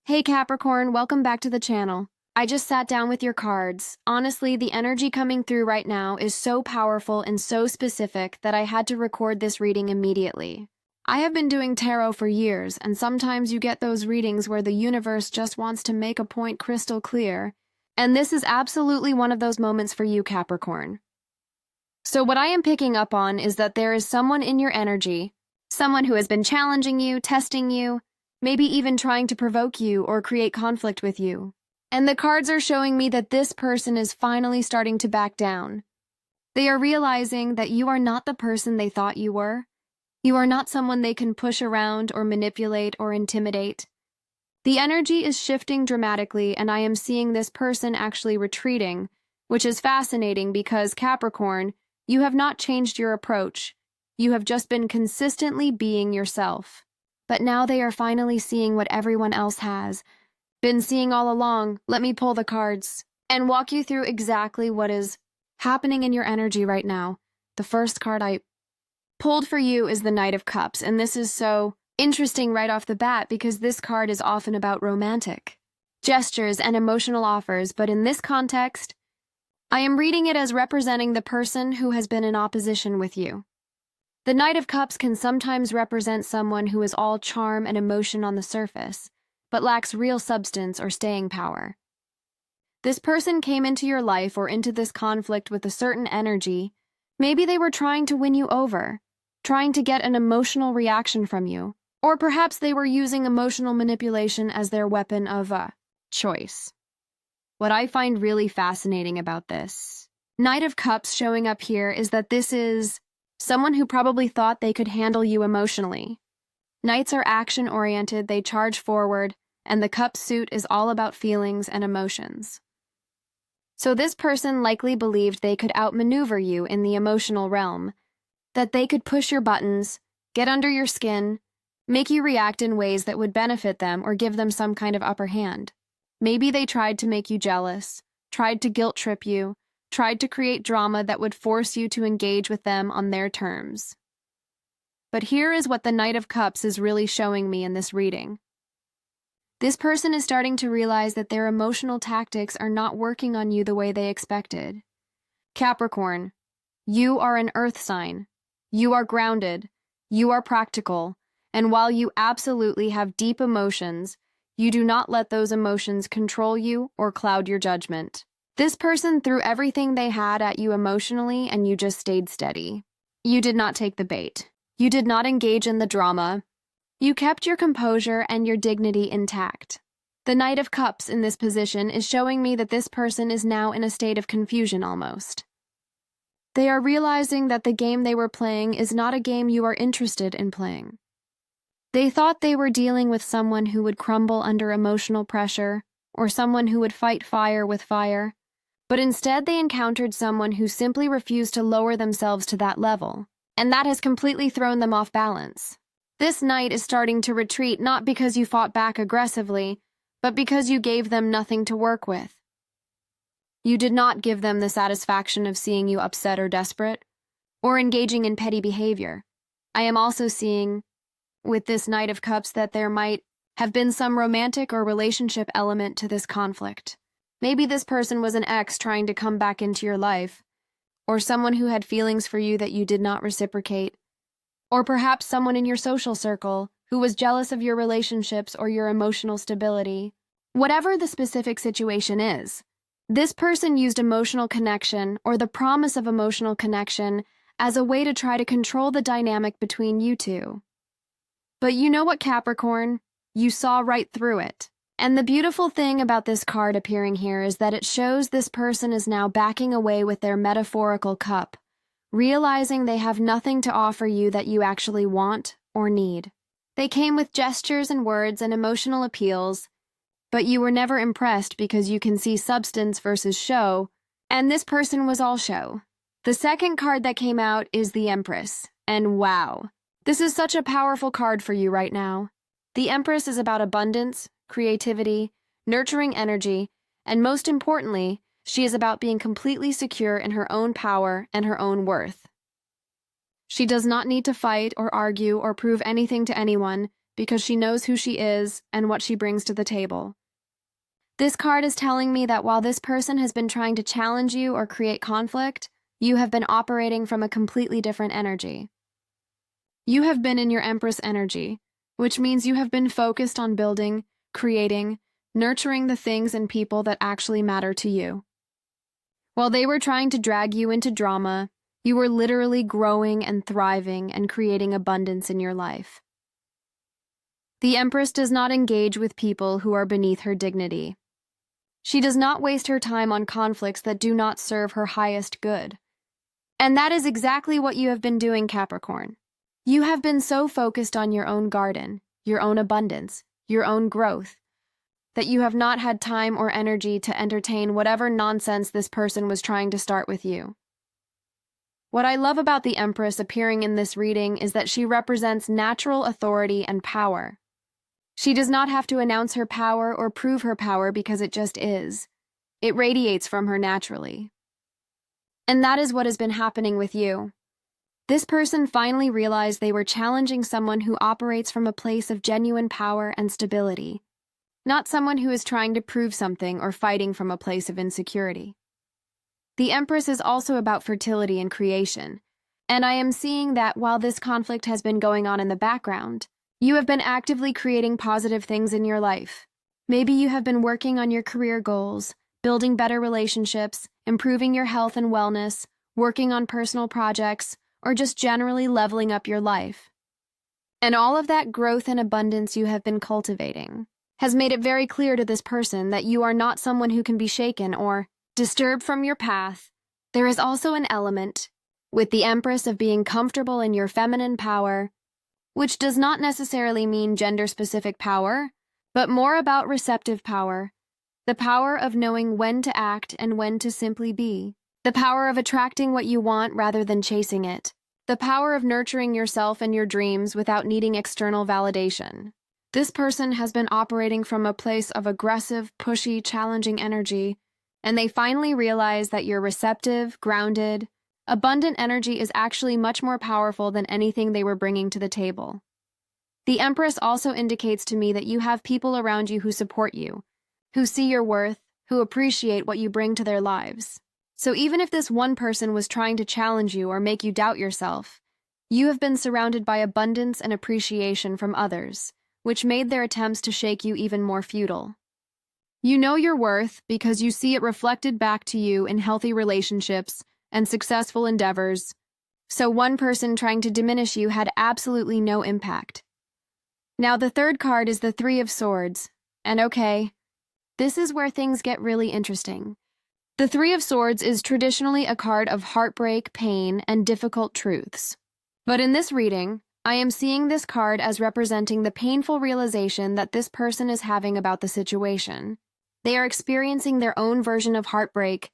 Hey Capricorn, welcome back to the channel. I just sat down with your cards. Honestly, the energy coming through right now is so powerful and so specific that I had to record this reading immediately. I have been doing tarot for years, and sometimes you get those readings where the universe just wants to make a point crystal clear, and this is absolutely one of those moments for you, Capricorn. So what I am picking up on is that there is someone in your energy, someone who has been challenging you, testing you, maybe even trying to provoke you or create conflict with you. And the cards are showing me that this person is finally starting to back down. They are realizing that you are not the person they thought you were. You are not someone they can push around or manipulate or intimidate. The energy is shifting dramatically, and I am seeing this person actually retreating, which is fascinating because, Capricorn, you have not changed your approach. You have just been consistently being yourself. But now they are finally seeing what everyone else has been seeing all along. Let me pull the cards and walk you through exactly what is happening in your energy right now. The first card I pulled for you is the Knight of Cups, and this is so interesting right off the bat because this card is often about romantic gestures and emotional offers, but in this context, I am reading it as representing the person who has been in opposition with you. The Knight of Cups can sometimes represent someone who is all charm and emotion on the surface, but lacks real substance or staying power. This person came into your life or into this conflict with a certain energy. Maybe they were trying to win you over, trying to get an emotional reaction from you, or perhaps they were using emotional manipulation as their weapon of choice. What I find really fascinating about this Knight of Cups showing up here is that this is someone who probably thought they could handle you emotionally. Knights are action-oriented, they charge forward, and the cup suit is all about feelings and emotions. So this person likely believed they could outmaneuver you in the emotional realm, that they could push your buttons, get under your skin, make you react in ways that would benefit them or give them some kind of upper hand. Maybe they tried to make you jealous, tried to guilt trip you, tried to create drama that would force you to engage with them on their terms. But here is what the Knight of Cups is really showing me in this reading. This person is starting to realize that their emotional tactics are not working on you the way they expected. Capricorn, you are an earth sign. You are grounded. You are practical. And while you absolutely have deep emotions, you do not let those emotions control you or cloud your judgment. This person threw everything they had at you emotionally, and you just stayed steady. You did not take the bait. You did not engage in the drama. You kept your composure and your dignity intact. The Knight of Cups in this position is showing me that this person is now in a state of confusion almost. They are realizing that the game they were playing is not a game you are interested in playing. They thought they were dealing with someone who would crumble under emotional pressure, or someone who would fight fire with fire. But instead they encountered someone who simply refused to lower themselves to that level, and that has completely thrown them off balance. This knight is starting to retreat not because you fought back aggressively, but because you gave them nothing to work with. You did not give them the satisfaction of seeing you upset or desperate, or engaging in petty behavior. I am also seeing, with this Knight of Cups, that there might have been some romantic or relationship element to this conflict. Maybe this person was an ex trying to come back into your life, or someone who had feelings for you that you did not reciprocate, or perhaps someone in your social circle who was jealous of your relationships or your emotional stability. Whatever the specific situation is, this person used emotional connection or the promise of emotional connection as a way to try to control the dynamic between you two. But you know what, Capricorn? You saw right through it. And the beautiful thing about this card appearing here is that it shows this person is now backing away with their metaphorical cup, realizing they have nothing to offer you that you actually want or need. They came with gestures and words and emotional appeals, but you were never impressed because you can see substance versus show, and this person was all show. The second card that came out is the Empress, and wow, this is such a powerful card for you right now. The Empress is about abundance, creativity, nurturing energy, and most importantly, she is about being completely secure in her own power and her own worth. She does not need to fight or argue or prove anything to anyone because she knows who she is and what she brings to the table. This card is telling me that while this person has been trying to challenge you or create conflict, you have been operating from a completely different energy. You have been in your Empress energy, which means you have been focused on building, creating, nurturing the things and people that actually matter to you. While they were trying to drag you into drama, you were literally growing and thriving and creating abundance in your life. The Empress does not engage with people who are beneath her dignity. She does not waste her time on conflicts that do not serve her highest good. And that is exactly what you have been doing, Capricorn. You have been so focused on your own garden, your own abundance, your own growth, that you have not had time or energy to entertain whatever nonsense this person was trying to start with you. What I love about the Empress appearing in this reading is that she represents natural authority and power. She does not have to announce her power or prove her power because it just is. It radiates from her naturally. And that is what has been happening with you. This person finally realized they were challenging someone who operates from a place of genuine power and stability, not someone who is trying to prove something or fighting from a place of insecurity. The Empress is also about fertility and creation, and I am seeing that while this conflict has been going on in the background, you have been actively creating positive things in your life. Maybe you have been working on your career goals, building better relationships, improving your health and wellness, working on personal projects, or just generally leveling up your life. And all of that growth and abundance you have been cultivating has made it very clear to this person that you are not someone who can be shaken or disturbed from your path. There is also an element with the Empress of being comfortable in your feminine power, which does not necessarily mean gender-specific power, but more about receptive power, the power of knowing when to act and when to simply be. The power of attracting what you want rather than chasing it. The power of nurturing yourself and your dreams without needing external validation. This person has been operating from a place of aggressive, pushy, challenging energy, and they finally realize that your receptive, grounded, abundant energy is actually much more powerful than anything they were bringing to the table. The Empress also indicates to me that you have people around you who support you, who see your worth, who appreciate what you bring to their lives. So even if this one person was trying to challenge you or make you doubt yourself, you have been surrounded by abundance and appreciation from others, which made their attempts to shake you even more futile. You know your worth because you see it reflected back to you in healthy relationships and successful endeavors, so one person trying to diminish you had absolutely no impact. Now the third card is the Three of Swords, and okay, this is where things get really interesting. The Three of Swords is traditionally a card of heartbreak, pain, and difficult truths. But in this reading, I am seeing this card as representing the painful realization that this person is having about the situation. They are experiencing their own version of heartbreak,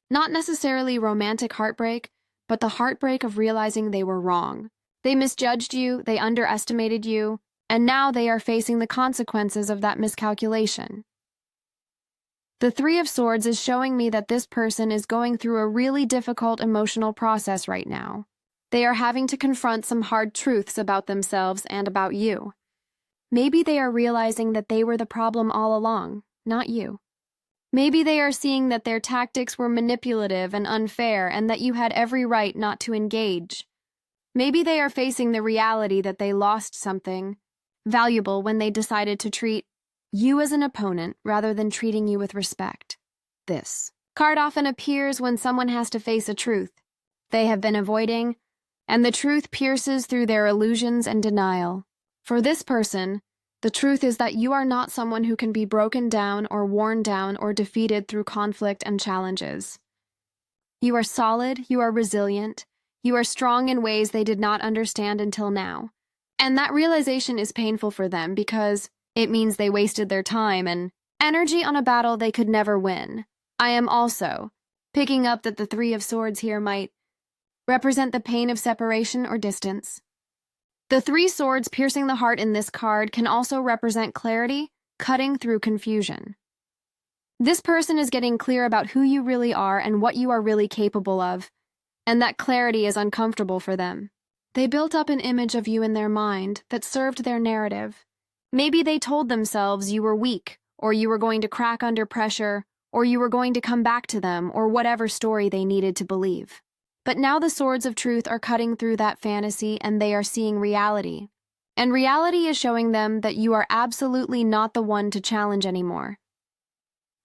not necessarily romantic heartbreak, but the heartbreak of realizing they were wrong. They misjudged you, they underestimated you, and now they are facing the consequences of that miscalculation. The Three of Swords is showing me that this person is going through a really difficult emotional process right now. They are having to confront some hard truths about themselves and about you. Maybe they are realizing that they were the problem all along, not you. Maybe they are seeing that their tactics were manipulative and unfair and that you had every right not to engage. Maybe they are facing the reality that they lost something valuable when they decided to treat you as an opponent rather than treating you with respect. This card often appears when someone has to face a truth they have been avoiding, and the truth pierces through their illusions and denial. For this person, the truth is that you are not someone who can be broken down or worn down or defeated through conflict and challenges. You are solid, you are resilient, you are strong in ways they did not understand until now. And that realization is painful for them because it means they wasted their time and energy on a battle they could never win. I am also picking up that the Three of Swords here might represent the pain of separation or distance. The three swords piercing the heart in this card can also represent clarity, cutting through confusion. This person is getting clear about who you really are and what you are really capable of, and that clarity is uncomfortable for them. They built up an image of you in their mind that served their narrative, Maybe they told themselves you were weak, or you were going to crack under pressure, or you were going to come back to them, or whatever story they needed to believe. But now the swords of truth are cutting through that fantasy and they are seeing reality. And reality is showing them that you are absolutely not the one to challenge anymore.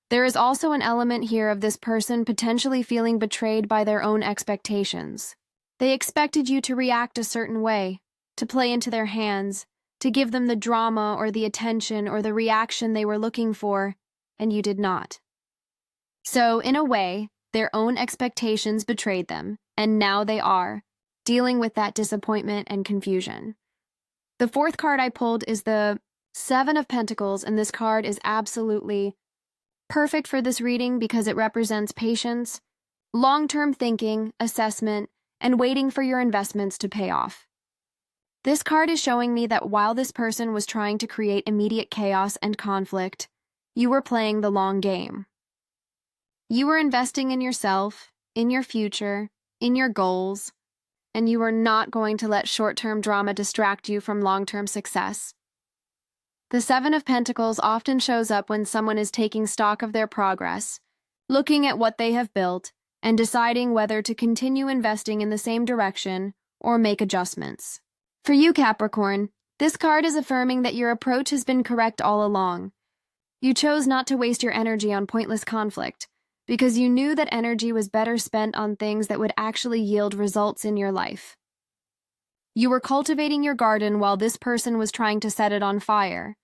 There is also an element here of this person potentially feeling betrayed by their own expectations. They expected you to react a certain way, to play into their hands, to give them the drama or the attention or the reaction they were looking for, and you did not. So, in a way, their own expectations betrayed them, and now they are dealing with that disappointment and confusion. The fourth card I pulled is the Seven of Pentacles, and this card is absolutely perfect for this reading because it represents patience, long-term thinking, assessment, and waiting for your investments to pay off. This card is showing me that while this person was trying to create immediate chaos and conflict, you were playing the long game. You were investing in yourself, in your future, in your goals, and you are not going to let short-term drama distract you from long-term success. The Seven of Pentacles often shows up when someone is taking stock of their progress, looking at what they have built, and deciding whether to continue investing in the same direction or make adjustments. For you, Capricorn, this card is affirming that your approach has been correct all along. You chose not to waste your energy on pointless conflict, because you knew that energy was better spent on things that would actually yield results in your life. You were cultivating your garden while this person was trying to set it on fire,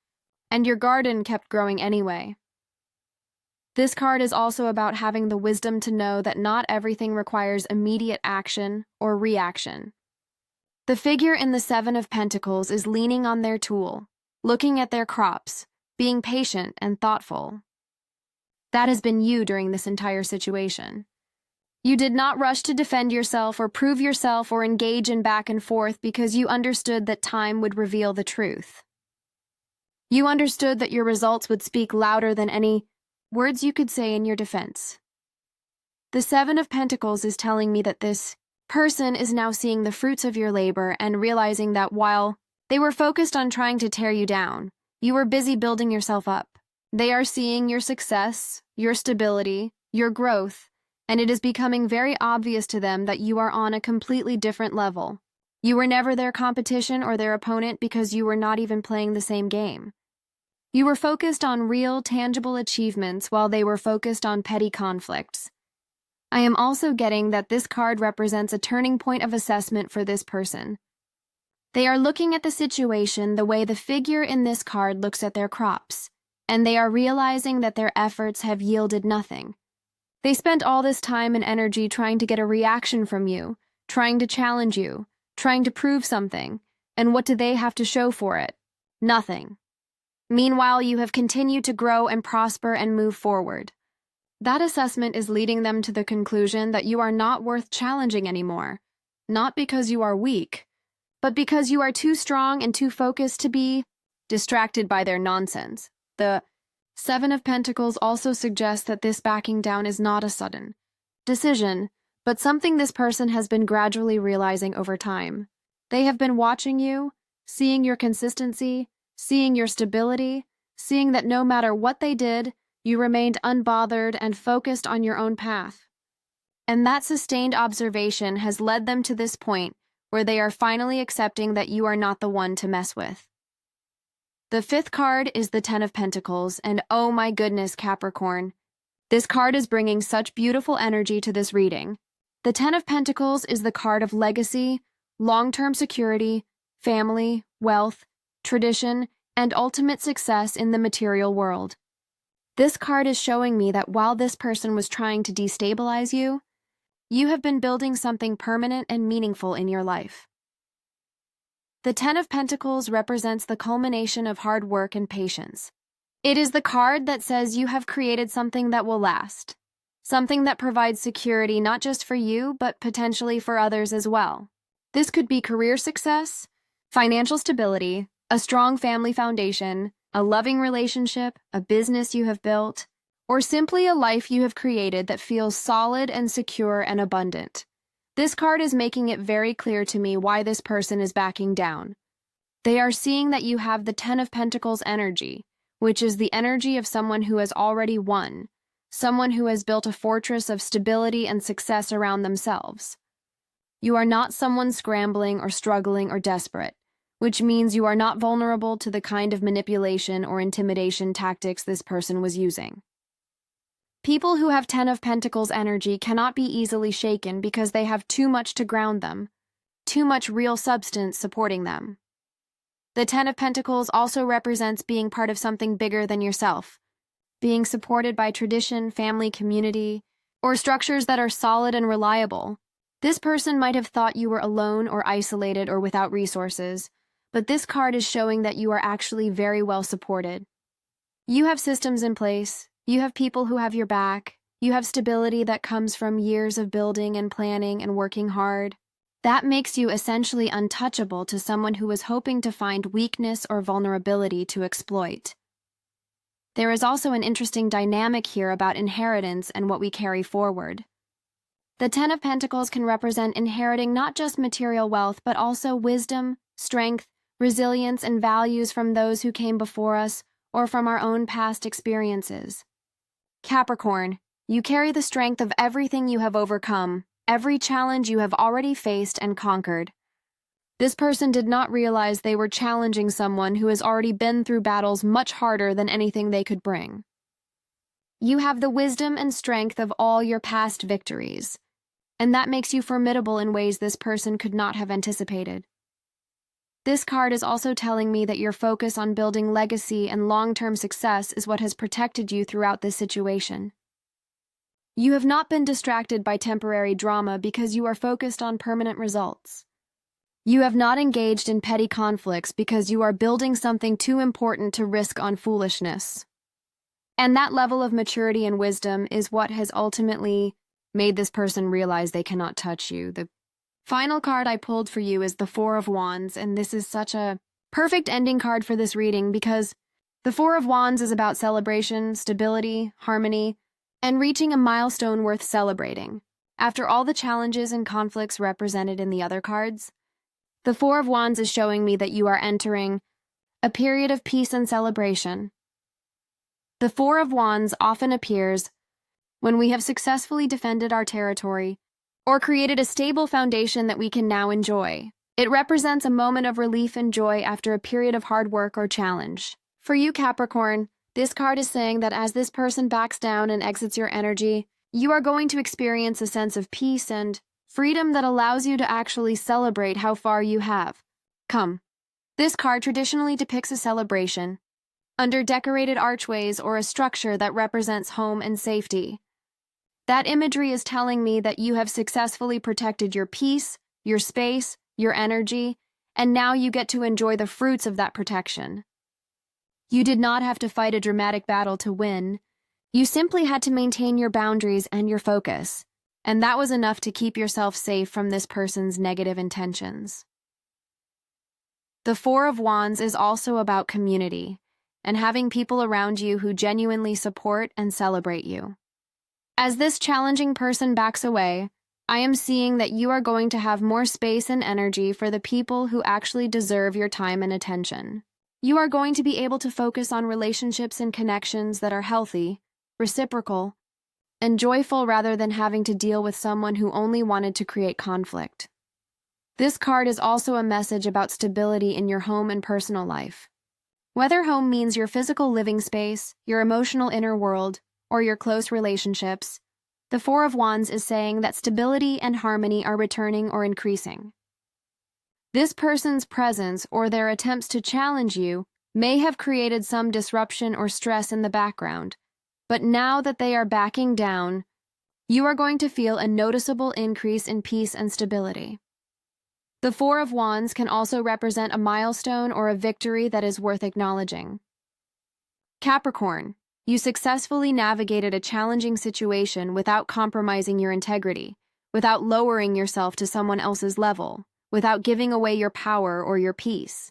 and your garden kept growing anyway. This card is also about having the wisdom to know that not everything requires immediate action or reaction. The figure in the Seven of Pentacles is leaning on their tool, looking at their crops, being patient and thoughtful. That has been you during this entire situation. You did not rush to defend yourself or prove yourself or engage in back and forth because you understood that time would reveal the truth. You understood that your results would speak louder than any words you could say in your defense. The Seven of Pentacles is telling me that this person is now seeing the fruits of your labor and realizing that while they were focused on trying to tear you down, you were busy building yourself up. They are seeing your success, your stability, your growth, and it is becoming very obvious to them that you are on a completely different level. You were never their competition or their opponent because you were not even playing the same game. You were focused on real, tangible achievements while they were focused on petty conflicts. I am also getting that this card represents a turning point of assessment for this person. They are looking at the situation the way the figure in this card looks at their crops, and they are realizing that their efforts have yielded nothing. They spent all this time and energy trying to get a reaction from you, trying to challenge you, trying to prove something, and what do they have to show for it? Nothing. Meanwhile, you have continued to grow and prosper and move forward. That assessment is leading them to the conclusion that you are not worth challenging anymore, not because you are weak, but because you are too strong and too focused to be distracted by their nonsense. The Seven of Pentacles also suggests that this backing down is not a sudden decision, but something this person has been gradually realizing over time. They have been watching you, seeing your consistency, seeing your stability, seeing that no matter what they did, you remained unbothered and focused on your own path. And that sustained observation has led them to this point where they are finally accepting that you are not the one to mess with. The fifth card is the Ten of Pentacles, and oh my goodness, Capricorn. This card is bringing such beautiful energy to this reading. The Ten of Pentacles is the card of legacy, long-term security, family, wealth, tradition, and ultimate success in the material world. This card is showing me that while this person was trying to destabilize you, you have been building something permanent and meaningful in your life. The Ten of Pentacles represents the culmination of hard work and patience. It is the card that says you have created something that will last, something that provides security not just for you, but potentially for others as well. This could be career success, financial stability, a strong family foundation, a loving relationship, a business you have built, or simply a life you have created that feels solid and secure and abundant. This card is making it very clear to me why this person is backing down. They are seeing that you have the Ten of Pentacles energy, which is the energy of someone who has already won, someone who has built a fortress of stability and success around themselves. You are not someone scrambling or struggling or desperate, which means you are not vulnerable to the kind of manipulation or intimidation tactics this person was using. People who have Ten of Pentacles energy cannot be easily shaken because they have too much to ground them, too much real substance supporting them. The Ten of Pentacles also represents being part of something bigger than yourself, being supported by tradition, family, community, or structures that are solid and reliable. This person might have thought you were alone or isolated or without resources, but this card is showing that you are actually very well supported. You have systems in place, you have people who have your back, you have stability that comes from years of building and planning and working hard. That makes you essentially untouchable to someone who is hoping to find weakness or vulnerability to exploit. There is also an interesting dynamic here about inheritance and what we carry forward. The Ten of Pentacles can represent inheriting not just material wealth, but also wisdom, strength, resilience, and values from those who came before us or from our own past experiences. Capricorn, you carry the strength of everything you have overcome, every challenge you have already faced and conquered. This person did not realize they were challenging someone who has already been through battles much harder than anything they could bring. You have the wisdom and strength of all your past victories, and that makes you formidable in ways this person could not have anticipated. This card is also telling me that your focus on building legacy and long-term success is what has protected you throughout this situation. You have not been distracted by temporary drama because you are focused on permanent results. You have not engaged in petty conflicts because you are building something too important to risk on foolishness. And that level of maturity and wisdom is what has ultimately made this person realize they cannot touch you. The final card I pulled for you is the Four of Wands, and this is such a perfect ending card for this reading because the Four of Wands is about celebration, stability, harmony, and reaching a milestone worth celebrating. After all the challenges and conflicts represented in the other cards, the Four of Wands is showing me that you are entering a period of peace and celebration. The Four of Wands often appears when we have successfully defended our territory or created a stable foundation that we can now enjoy. It represents a moment of relief and joy after a period of hard work or challenge. For you, Capricorn, this card is saying that as this person backs down and exits your energy, you are going to experience a sense of peace and freedom that allows you to actually celebrate how far you have come. This card traditionally depicts a celebration under decorated archways or a structure that represents home and safety. That imagery is telling me that you have successfully protected your peace, your space, your energy, and now you get to enjoy the fruits of that protection. You did not have to fight a dramatic battle to win. You simply had to maintain your boundaries and your focus, and that was enough to keep yourself safe from this person's negative intentions. The Four of Wands is also about community and having people around you who genuinely support and celebrate you. As this challenging person backs away, I am seeing that you are going to have more space and energy for the people who actually deserve your time and attention. You are going to be able to focus on relationships and connections that are healthy, reciprocal, and joyful rather than having to deal with someone who only wanted to create conflict. This card is also a message about stability in your home and personal life. Whether home means your physical living space, your emotional inner world, or your close relationships, the Four of Wands is saying that stability and harmony are returning or increasing. This person's presence or their attempts to challenge you may have created some disruption or stress in the background, but now that they are backing down, you are going to feel a noticeable increase in peace and stability. The Four of Wands can also represent a milestone or a victory that is worth acknowledging. Capricorn, you successfully navigated a challenging situation without compromising your integrity, without lowering yourself to someone else's level, without giving away your power or your peace.